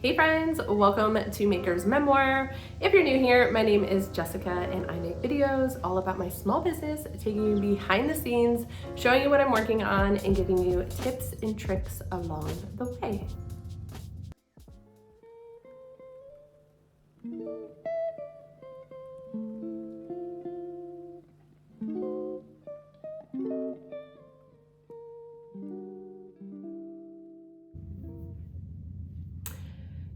Hey friends, welcome to Maker's Memoir. If you're new here, my name is Jessica and I make videos all about my small business, taking you behind the scenes, showing you what I'm working on, and giving you tips and tricks along the way.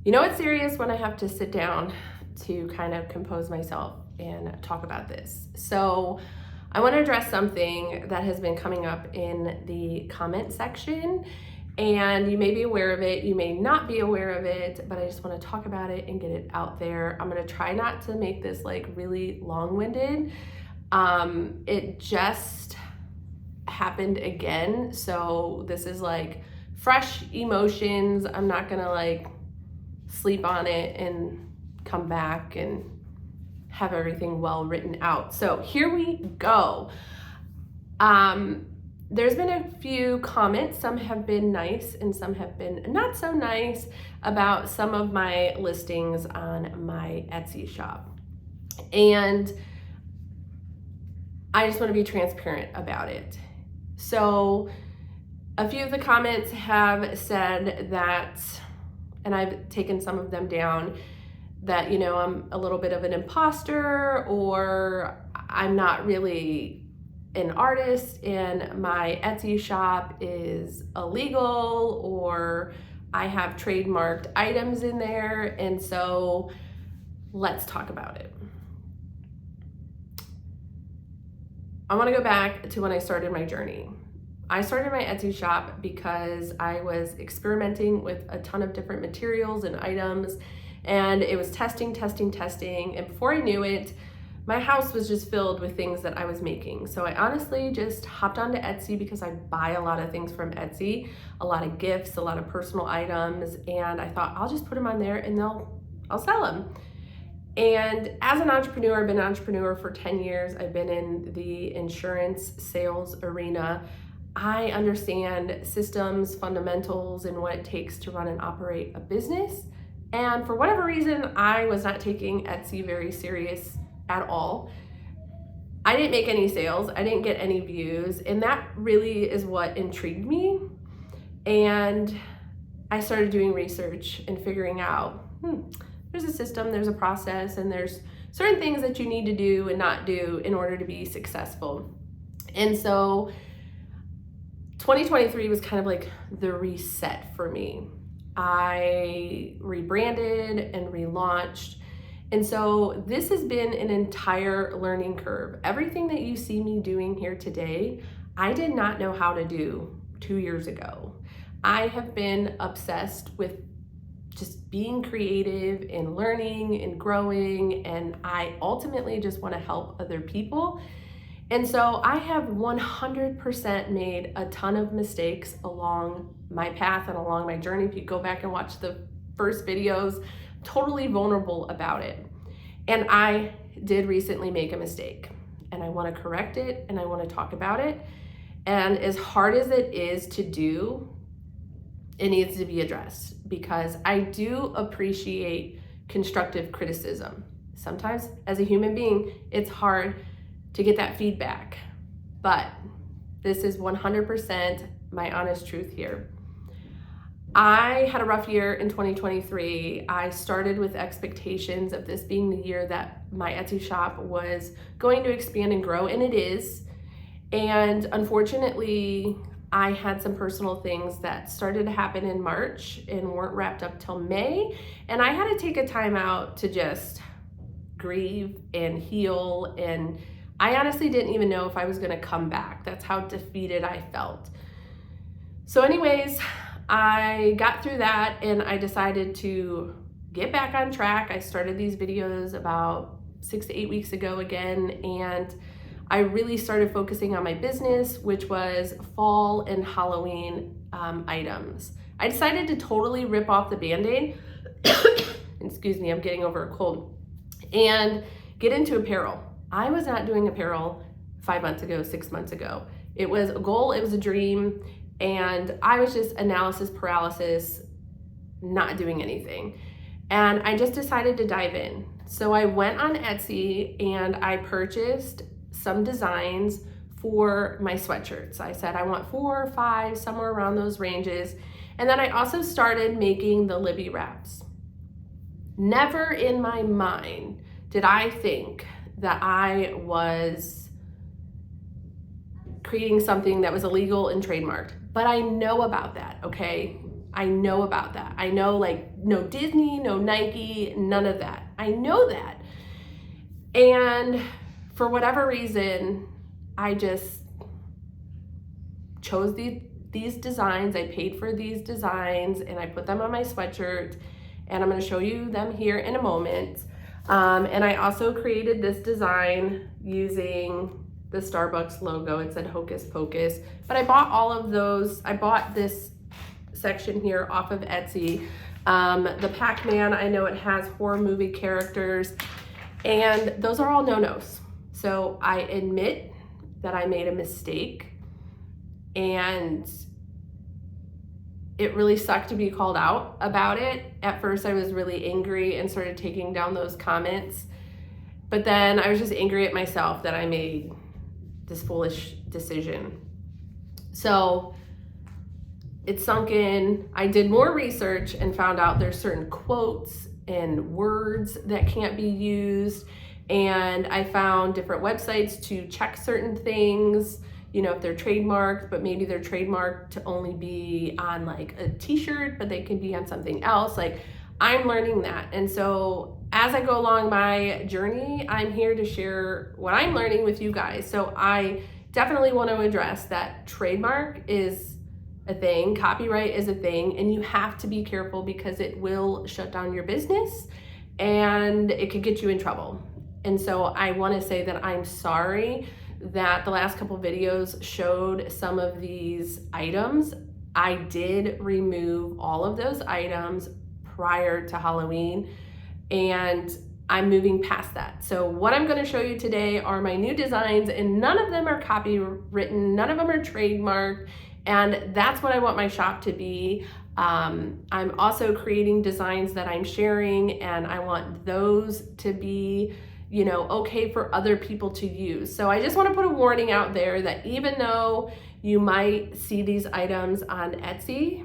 You know it's serious when I have to sit down to kind of compose myself and talk about this. So I want to address something that has been coming up in the comment section, and you may be aware of it, you may not be aware of it, but I just want to talk about it and get it out there. I'm going to try not to make this like really long-winded. It just happened again, so this is like fresh emotions. I'm not gonna like sleep on it and come back and have everything well written out. So here we go. There's been a few comments. Some have been nice and some have been not so nice about some of my listings on my Etsy shop. And I just want to be transparent about it. So a few of the comments have said that, and I've taken some of them down, that, you know, I'm a little bit of an imposter, or I'm not really an artist and my Etsy shop is illegal, or I have trademarked items in there. And so let's talk about it. I want to go back to when I started my journey. I started my Etsy shop because I was experimenting with a ton of different materials and items, and it was testing. And before I knew it, my house was just filled with things that I was making. So I honestly just hopped onto Etsy because I buy a lot of things from Etsy, a lot of gifts, a lot of personal items, and I thought I'll just put them on there and I'll sell them. And as an entrepreneur, I've been an entrepreneur for 10 years. I've been in the insurance sales arena. I understand systems, fundamentals, and what it takes to run and operate a business. And for whatever reason, I was not taking Etsy very serious at all. I didn't make any sales. I didn't get any views. And that really is what intrigued me. And I started doing research and figuring out, there's a system, there's a process, and there's certain things that you need to do and not do in order to be successful. And so 2023 was kind of like the reset for me. I rebranded and relaunched. And so this has been an entire learning curve. Everything that you see me doing here today, I did not know how to do 2 years ago. I have been obsessed with just being creative and learning and growing, and I ultimately just want to help other people. And so I have 100% made a ton of mistakes along my path and along my journey. If you go back and watch the first videos, totally vulnerable about it. And I did recently make a mistake, and I want to correct it and I want to talk about it. And as hard as it is to do, it needs to be addressed, because I do appreciate constructive criticism. Sometimes as a human being, it's hard to get that feedback, but this is 100% my honest truth here. I had a rough year in 2023. I started with expectations of this being the year that my Etsy shop was going to expand and grow, and it is. And unfortunately, I had some personal things that started to happen in March and weren't wrapped up till May. And I had to take a time out to just grieve and heal. And I honestly didn't even know if I was gonna come back. That's how defeated I felt. So anyways, I got through that and I decided to get back on track. I started these videos about 6 to 8 weeks ago again, and I really started focusing on my business, which was fall and Halloween items. I decided to totally rip off the Band-Aid, excuse me, I'm getting over a cold, and get into apparel. I was not doing apparel 5 months ago, 6 months ago. It was a goal, it was a dream, and I was just analysis paralysis, not doing anything. And I just decided to dive in. So I went on Etsy and I purchased some designs for my sweatshirts. I said I want 4 or 5, somewhere around those ranges. And then I also started making the Libby wraps. Never in my mind did I think that I was creating something that was illegal and trademarked, but I know about that, okay? I know about that. I know, like, no Disney, no Nike, none of that. I know that. And for whatever reason, I just chose these designs. I paid for these designs and I put them on my sweatshirt, and I'm gonna show you them here in a moment. And I also created this design using the Starbucks logo. It said Hocus Pocus, but I bought all of those. I bought this section here off of Etsy. The Pac-Man, I know it has horror movie characters, and those are all no-nos. So I admit that I made a mistake, and it really sucked to be called out about it. At first I was really angry and started taking down those comments, but then I was just angry at myself that I made this foolish decision. So it sunk in. I did more research and found out there's certain quotes and words that can't be used, and I found different websites to check certain things, you know, if they're trademarked, but maybe they're trademarked to only be on like a t-shirt, but they can be on something else. Like, I'm learning that. And so as I go along my journey, I'm here to share what I'm learning with you guys. So I definitely want to address that trademark is a thing, copyright is a thing, and you have to be careful because it will shut down your business and it could get you in trouble. And so I want to say that I'm sorry that the last couple videos showed some of these items. I did remove all of those items prior to Halloween, and I'm moving past that. So what I'm going to show you today are my new designs, and none of them are copywritten, none of them are trademarked, and that's what I want my shop to be. I'm also creating designs that I'm sharing, and I want those to be, you know, okay for other people to use. So I just want to put a warning out there that even though you might see these items on Etsy,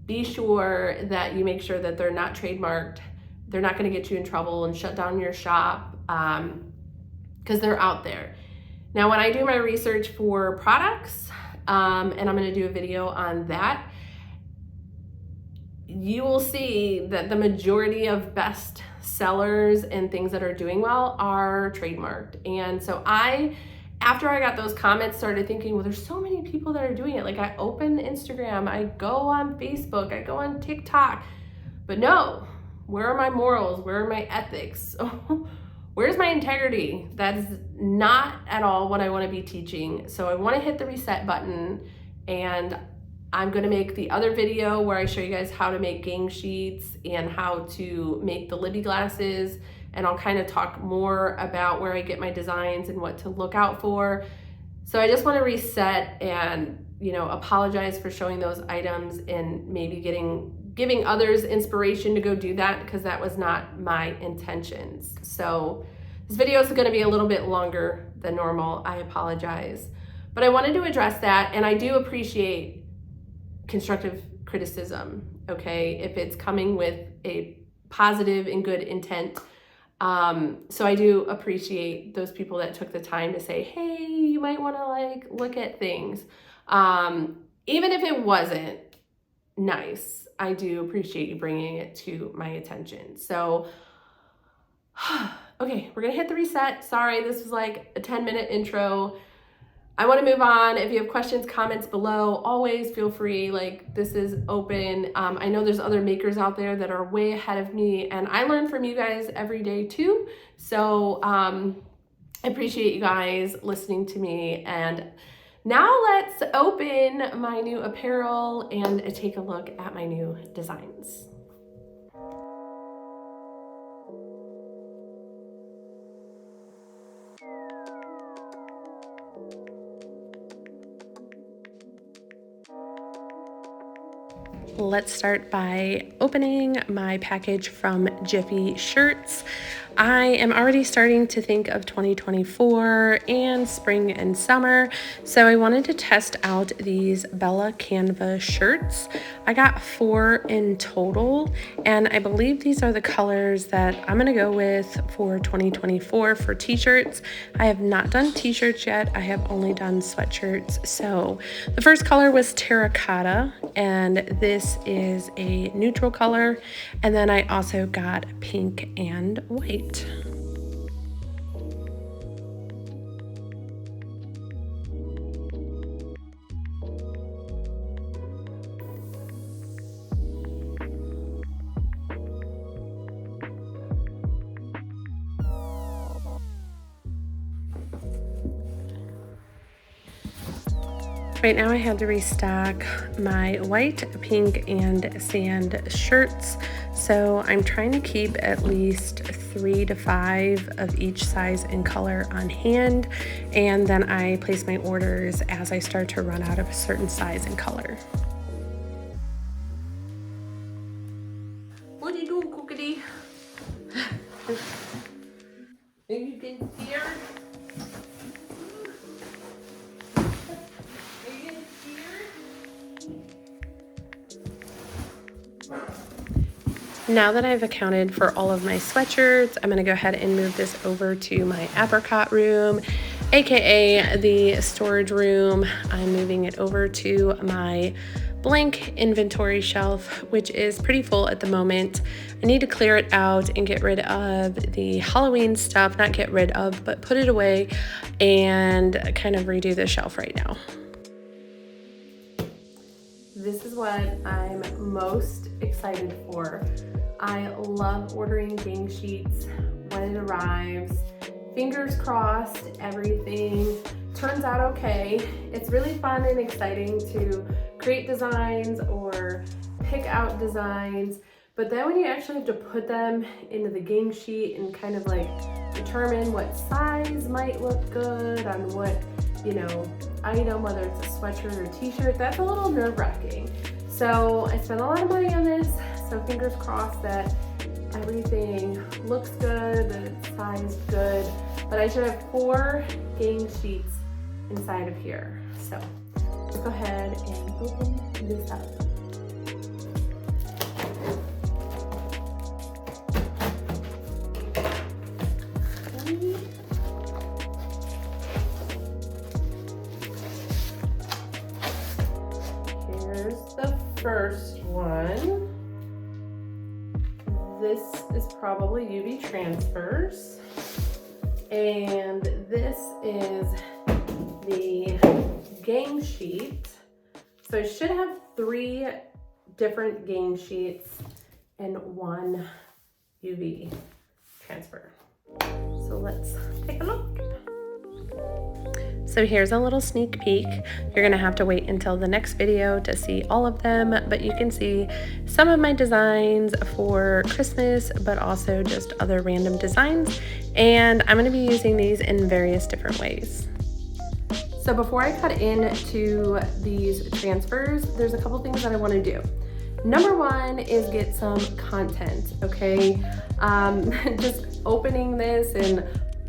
be sure that you make sure that they're not trademarked. They're not going to get you in trouble and shut down your shop, because they're out there. Now, when I do my research for products, and I'm going to do a video on that, you will see that the majority of best sellers and things that are doing well are trademarked. And so after I got those comments, started thinking, well, there's so many people that are doing it. Like, I open Instagram, I go on Facebook, I go on TikTok, but no, where are my morals? Where are my ethics? Where's my integrity? That is not at all what I want to be teaching. So I want to hit the reset button, and I'm going to make the other video where I show you guys how to make gang sheets and how to make the Libby glasses, and I'll kind of talk more about where I get my designs and what to look out for. So I just want to reset and, you know, apologize for showing those items and maybe giving others inspiration to go do that, because that was not my intentions. So this video is going to be a little bit longer than normal. I apologize, but I wanted to address that, and I do appreciate constructive criticism, okay, if it's coming with a positive and good intent. So I do appreciate those people that took the time to say, hey, you might want to like look at things. Even if it wasn't nice, I do appreciate you bringing it to my attention. So, okay, we're gonna hit the reset. Sorry, this was like a 10-minute intro. I want to move on. If you have questions, comments below, always feel free. Like, this is open. I know there's other makers out there that are way ahead of me, and I learn from you guys every day too. So I appreciate you guys listening to me. And now let's open my new apparel and take a look at my new designs. let's start by opening my package from Jiffy Shirts. I am already starting to think of 2024 and spring and summer, so I wanted to test out these Bella Canva shirts. I got 4 in total, and I believe these are the colors that I'm gonna go with for 2024 for t-shirts. I have not done t-shirts yet. I have only done sweatshirts. So the first color was terracotta, and this is a neutral color, and then I also got pink and white. Right now I had to restock my white, pink, and sand shirts, so I'm trying to keep at least 3 to 5 of each size and color on hand, and then I place my orders as I start to run out of a certain size and color. What are you doing, Cookity? Are you getting scared? Now that I've accounted for all of my sweatshirts, I'm gonna go ahead and move this over to my apricot room, aka the storage room. I'm moving it over to my blank inventory shelf, which is pretty full at the moment. I need to clear it out and get rid of the Halloween stuff, not get rid of, but put it away and kind of redo the shelf right now. This is what I'm most excited for. I love ordering gang sheets when it arrives. Fingers crossed, everything turns out okay. It's really fun and exciting to create designs or pick out designs, but then when you actually have to put them into the gang sheet and kind of like determine what size might look good on what, you know, item, whether it's a sweatshirt or a t-shirt, that's a little nerve-wracking. So I spent a lot of money on this, so fingers crossed that everything looks good, that it's sized good, but I should have 4 gang sheets inside of here. So let's go ahead and open this up. First one, this is probably UV transfers, and this is the gang sheet. So I should have 3 different gang sheets and 1 UV transfer. So let's take a look. So here's a little sneak peek. You're gonna have to wait until the next video to see all of them, but you can see some of my designs for Christmas, but also just other random designs. And I'm gonna be using these in various different ways. So before I cut into these transfers, there's a couple things that I wanna do. Number 1 is get some content, okay? Just opening this and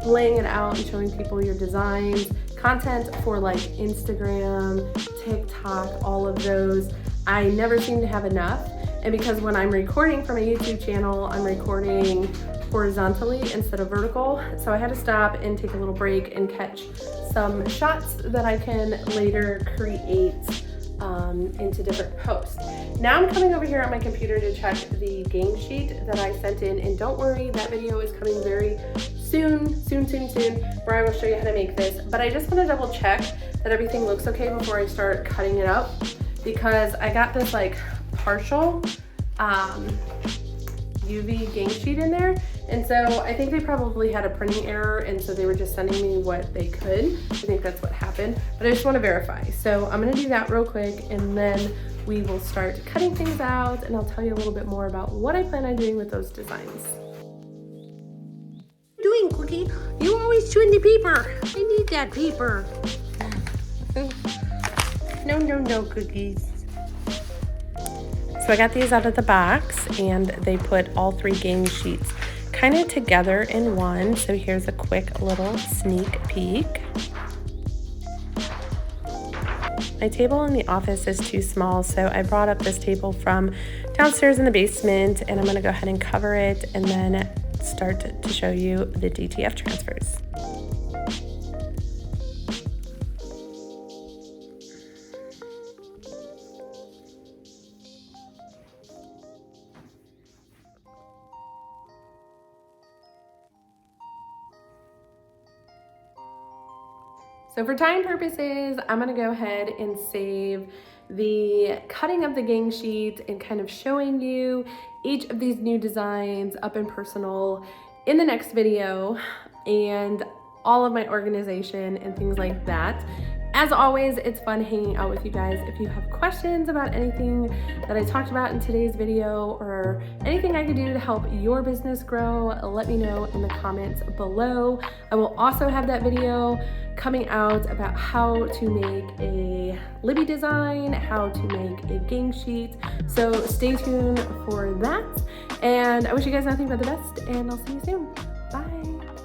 laying it out and showing people your designs. Content for like Instagram, TikTok, all of those. I never seem to have enough. And because when I'm recording for my YouTube channel, I'm recording horizontally instead of vertical. So I had to stop and take a little break and catch some shots that I can later create into different posts. Now I'm coming over here on my computer to check the gang sheet that I sent in, and don't worry, that video is coming very soon, where I will show you how to make this. But I just want to double check that everything looks okay before I start cutting it up, because I got this like partial UV gang sheet in there, and so I think they probably had a printing error, and so they were just sending me what they could. I think that's what happened, but I just want to verify. So I'm going to do that real quick, and then we will start cutting things out, and I'll tell you a little bit more about what I plan on doing with those designs. Doing, Cookie? You always chewing the paper. I need that paper. No, Cookies. So I got these out of the box, and they put all 3 gang sheets kind of together in one. So here's a quick little sneak peek. My table in the office is too small, so I brought up this table from downstairs in the basement, and I'm going to go ahead and cover it and then start to show you the DTF transfers. So for time purposes, I'm gonna go ahead and save the cutting of the gang sheet and kind of showing you each of these new designs up and personal in the next video, and all of my organization and things like that. As always, it's fun hanging out with you guys. If you have questions about anything that I talked about in today's video or anything I could do to help your business grow, let me know in the comments below. I will also have that video coming out about how to make a Libby design, how to make a gang sheet. So stay tuned for that. And I wish you guys nothing but the best, and I'll see you soon. Bye.